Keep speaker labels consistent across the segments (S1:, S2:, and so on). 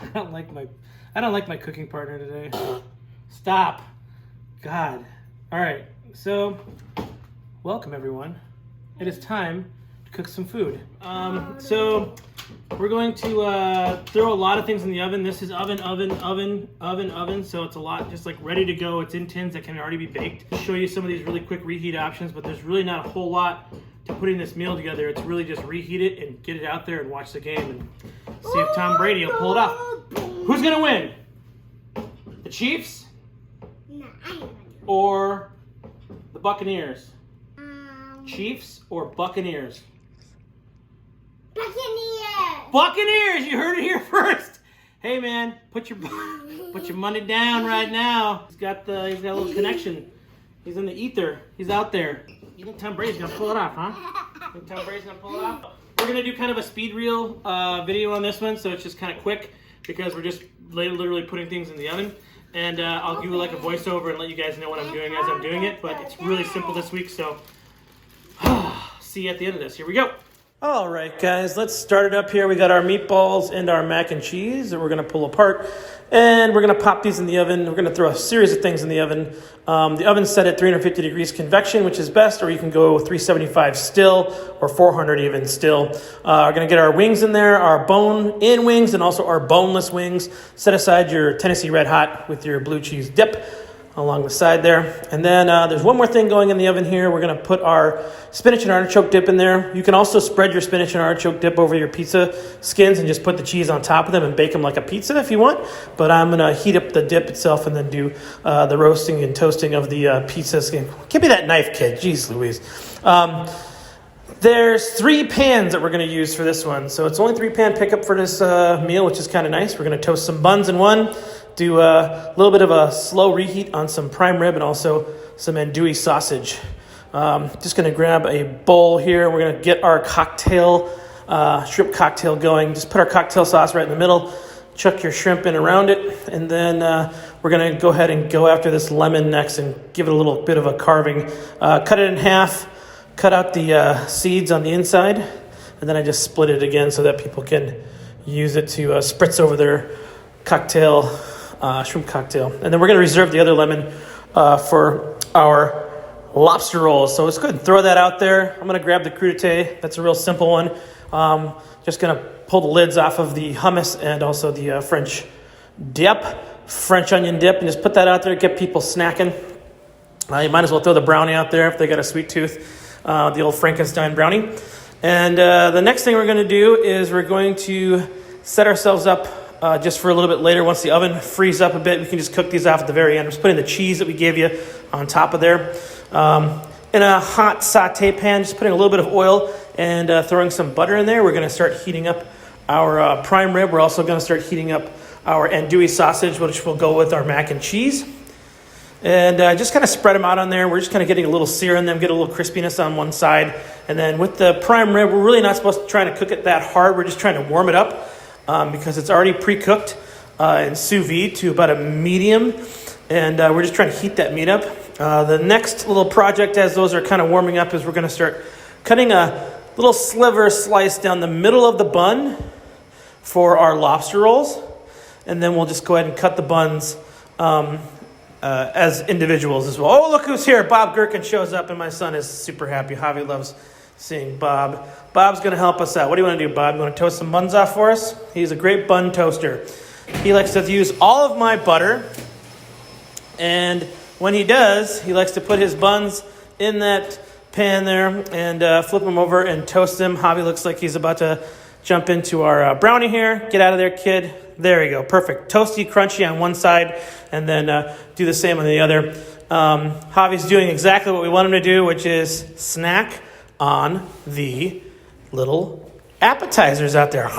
S1: I don't like my cooking partner today. Stop. God. All right. So, welcome everyone. It is time to cook some food. So we're going to throw a lot of things in the oven. This is oven. So it's a lot just like ready to go. It's in tins that can already be baked. I'll show you some of these really quick reheat options, but there's really not a whole lot to putting this meal together. It's really just reheat it and get it out there and watch the game and see if Tom Brady will pull it off. Who's gonna win? The Chiefs?
S2: No, I am.
S1: Or the Buccaneers? Chiefs or Buccaneers?
S2: Buccaneers!
S1: Buccaneers! You heard it here first. Hey man, put your money down right now. He's got a little connection. He's in the ether. He's out there. You think Tom Brady's gonna pull it off, huh? You think Tom Brady's gonna pull it off? We're gonna do kind of a speed reel video on this one, so it's just kind of quick because we're just literally putting things in the oven. And I'll do like a voiceover and let you guys know what I'm doing as I'm doing it. But it's really simple this week, so see you at the end of this. Here we go. All right, guys, let's start it up here. We got our meatballs and our mac and cheese that we're going to pull apart. And we're going to pop these in the oven. We're going to throw a series of things in the oven. The oven's set at 350 degrees convection, which is best, or you can go 375 still or 400 even still. We're going to get our wings in there, our bone-in wings, and also our boneless wings. Set aside your Tennessee Red Hot with your blue cheese dip along the side there. And then there's one more thing going in the oven here. We're going to put our spinach and artichoke dip in there. You can also spread your spinach and artichoke dip over your pizza skins and just put the cheese on top of them and bake them like a pizza if you want. But I'm going to heat up the dip itself and then do the roasting and toasting of the pizza skin. Give me that knife, kid. Jeez Louise. There's 3 pans that we're going to use for this one. So it's only 3-pan pickup for this meal, which is kind of nice. We're going to toast some buns in one. Do a little bit of a slow reheat on some prime rib and also some andouille sausage. Just going to grab a bowl here. We're going to get our cocktail, shrimp cocktail going. Just put our cocktail sauce right in the middle. Chuck your shrimp in around it. And then we're going to go ahead and go after this lemon next and give it a little bit of a carving. Cut it in half. Cut out the seeds on the inside. And then I just split it again so that people can use it to spritz over their cocktail. Shrimp cocktail. And then we're going to reserve the other lemon for our lobster rolls. So it's good. Throw that out there. I'm going to grab the crudité. That's a real simple one. Just going to pull the lids off of the hummus and also the French dip, French onion dip, and just put that out there. Get people snacking. You might as well throw the brownie out there if they got a sweet tooth, the old Frankenstein brownie. And the next thing we're going to do is we're going to set ourselves up just for a little bit later. Once the oven frees up a bit, we can just cook these off at the very end. We're just putting the cheese that we gave you on top of there. In a hot saute pan, just putting a little bit of oil and throwing some butter in there. We're going to start heating up our prime rib. We're also going to start heating up our andouille sausage, which will go with our mac and cheese. And just kind of spread them out on there. We're just kind of getting a little sear in them, get a little crispiness on one side. And then with the prime rib, we're really not supposed to try to cook it that hard. We're just trying to warm it up. Because it's already pre-cooked in sous vide to about a medium, and we're just trying to heat that meat up. The next little project as those are kind of warming up is we're going to start cutting a little sliver slice down the middle of the bun for our lobster rolls, and then we'll just go ahead and cut the buns as individuals as well. Oh, look who's here. Bob Gherkin shows up, and my son is super happy. Javi loves seeing Bob. Bob's going to help us out. What do you want to do, Bob? You want to toast some buns off for us? He's a great bun toaster. He likes to use all of my butter. And when he does, he likes to put his buns in that pan there and flip them over and toast them. Javi looks like he's about to jump into our brownie here. Get out of there, kid. There you go. Perfect. Toasty, crunchy on one side, and then do the same on the other. Javi's doing exactly what we want him to do, which is snack on the little appetizers out there.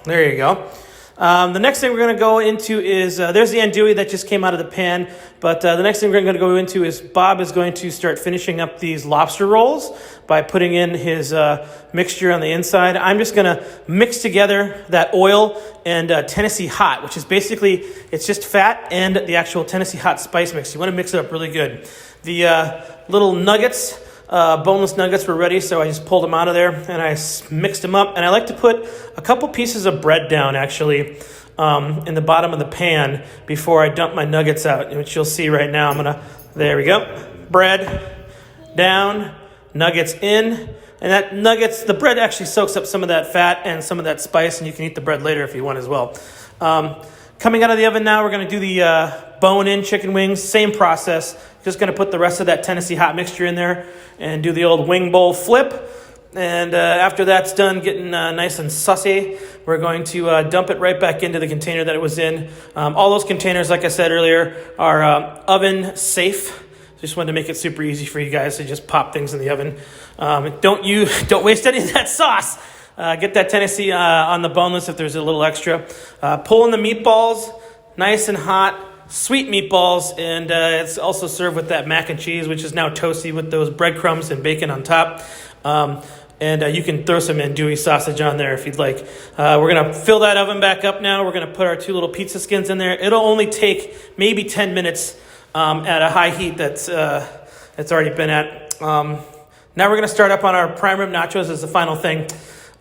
S1: There you go. The next thing we're going to go into is, there's the andouille that just came out of the pan, but the next thing we're going to go into is Bob is going to start finishing up these lobster rolls by putting in his mixture on the inside. I'm just going to mix together that oil and Tennessee Hot, which is basically, it's just fat and the actual Tennessee Hot spice mix. You want to mix it up really good. The little nuggets boneless nuggets were ready, so I just pulled them out of there and I mixed them up. And I like to put a couple pieces of bread down, actually, in the bottom of the pan before I dump my nuggets out, which you'll see right now. There we go. Bread down, nuggets in. And that nuggets, the bread actually soaks up some of that fat and some of that spice, and you can eat the bread later if you want as well. Coming out of the oven now, we're going to do the bone-in chicken wings. Same process. Just going to put the rest of that Tennessee hot mixture in there and do the old wing bowl flip. And after that's done getting nice and saucy, we're going to dump it right back into the container that it was in. All those containers, like I said earlier, are oven safe. Just wanted to make it super easy for you guys to just pop things in the oven. Don't waste any of that sauce. Get that Tennessee on the boneless if there's a little extra. Pull in the meatballs, nice and hot, sweet meatballs, and it's also served with that mac and cheese, which is now toasty with those breadcrumbs and bacon on top. And you can throw some andouille sausage on there if you'd like. We're going to fill that oven back up now. We're going to put our 2 little pizza skins in there. It'll only take maybe 10 minutes at a high heat that's already been at. Now we're going to start up on our prime rib nachos as the final thing.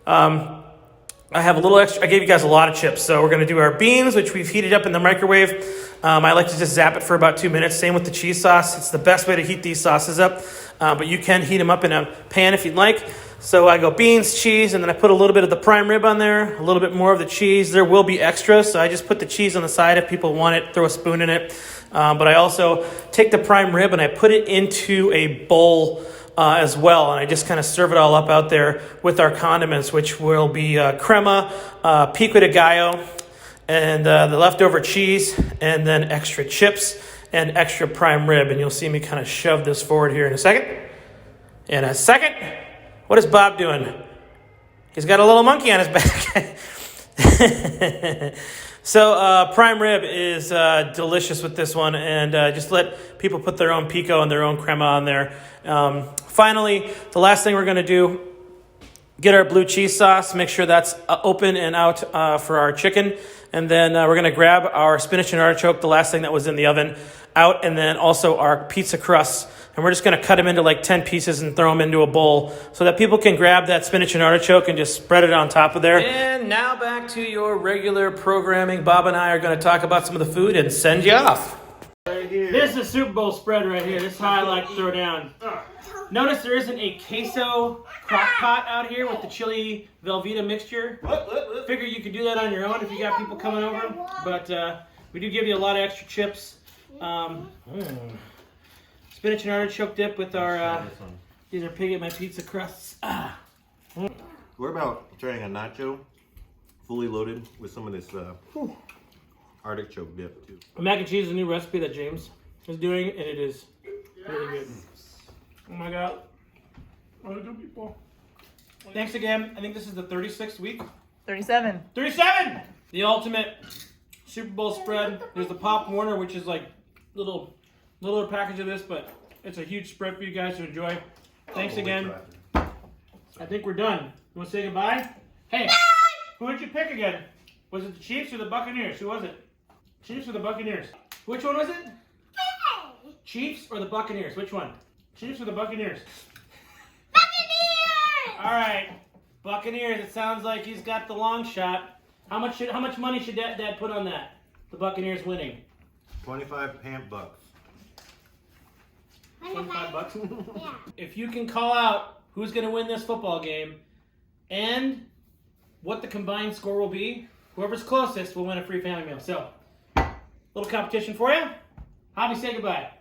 S1: I have a little extra. I gave you guys a lot of chips, so we're going to do our beans, which we've heated up in the microwave. I like to just zap it for about 2 minutes. Same with the cheese sauce. It's the best way to heat these sauces up, but you can heat them up in a pan if you'd like. So I go beans, cheese, and then I put a little bit of the prime rib on there, a little bit more of the cheese. There will be extras, so I just put the cheese on the side if people want it, throw a spoon in it. But I also take the prime rib and I put it into a bowl as well, and I just kind of serve it all up out there with our condiments, which will be crema, pico de gallo, and the leftover cheese, and then extra chips and extra prime rib. And you'll see me kind of shove this forward here in a second. In a second. What is Bob doing? He's got a little monkey on his back. So prime rib is delicious with this one, and just let people put their own pico and their own crema on there. Finally, the last thing we're going to do, get our blue cheese sauce, make sure that's open and out for our chicken, and then we're going to grab our spinach and artichoke, the last thing that was in the oven, out, and then also our pizza crust. And we're just going to cut them into like 10 pieces and throw them into a bowl so that people can grab that spinach and artichoke and just spread it on top of there. And now back to your regular programming. Bob and I are going to talk about some of the food and send you off.
S3: Right here.
S1: This is a Super Bowl spread right here. This is how I like to throw down. Notice there isn't a queso crock pot out here with the chili Velveeta mixture. Figure you could do that on your own if you got people coming over. But we do give you a lot of extra chips. Spinach and artichoke dip with our, these are pig at my pizza crusts.
S3: What about trying a nacho, fully loaded with some of this artichoke dip too?
S1: Mac and cheese is a new recipe that James is doing, and it is really good. Oh my God. What a good people. Thanks again. I think this is the 36th week.
S4: 37.
S1: 37! The ultimate Super Bowl spread. There's the Pop Warner, which is like littler package of this, but it's a huge spread for you guys to enjoy. Thanks again. I think we're done. You want to say goodbye? Hey, who did you pick again? Was it the Chiefs or the Buccaneers? Who was it? Chiefs or the Buccaneers? Which one was it? Chiefs or the Buccaneers? Which one? Chiefs or the Buccaneers?
S2: Buccaneers!
S1: All right, Buccaneers. It sounds like he's got the long shot. How much money should Dad put on that? The Buccaneers winning.
S3: 25 pant bucks.
S1: 25 bucks.
S2: Yeah.
S1: If you can call out who's going to win this football game and what the combined score will be, whoever's closest will win a free family meal. So, little competition for you. Javi, say goodbye.